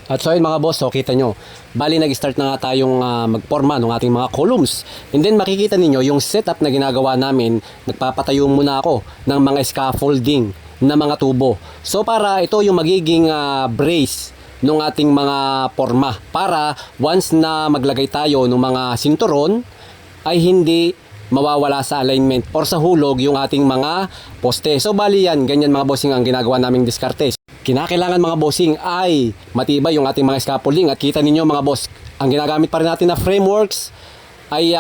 At so yun mga boss, so kita nyo, bali nag-start na nga tayong magporma ng ating mga columns. And then makikita ninyo yung setup na ginagawa namin, nagpapatayo muna ako ng mga scaffolding na mga tubo. So para ito yung magiging brace ng ating mga porma. Para once na maglagay tayo ng mga sinturon, ay hindi mawawala sa alignment or sa hulog yung ating mga poste. So bali yan, ganyan mga bossing ang ginagawa naming diskarte. Kinakailangan mga bossing ay matibay yung ating mga scaffolding at kita ninyo mga boss, ang ginagamit pa rin natin na frameworks ay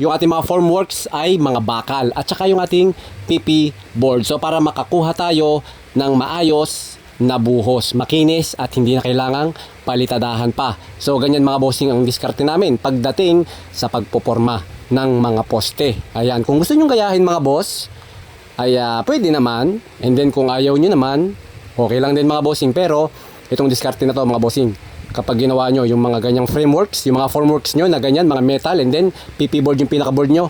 yung ating mga formworks ay mga bakal at saka yung ating PP board. So para makakuha tayo ng maayos na buhos, makinis at hindi na kailangang palitadahan pa. So ganyan mga bossing ang diskarte namin pagdating sa pagpoporma ng mga poste. Ayan, kung gusto nyo gayahin mga boss ay pwede naman, and then kung ayaw nyo naman okay lang din mga bossing, pero itong diskarte na to mga bossing, kapag ginawa nyo yung mga ganyang frameworks, yung mga formworks nyo na ganyan, mga metal, and then PP board yung pinaka board nyo,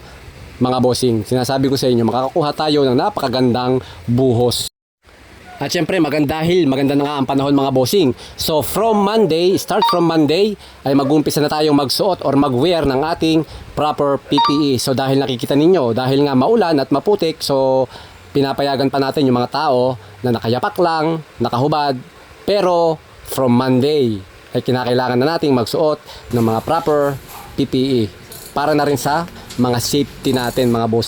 mga bossing, sinasabi ko sa inyo, makakakuha tayo ng napakagandang buhos. At syempre maganda na nga ang panahon mga bossing. So from Monday, start from Monday ay mag-umpisa na tayong magsuot or mag-wear ng ating proper PPE. So dahil nakikita ninyo, dahil nga maulan at maputik, so pinapayagan pa natin yung mga tao na nakayapak lang, nakahubad. Pero from Monday ay kinakailangan na nating magsuot ng mga proper PPE para na rin sa mga safety natin mga boss.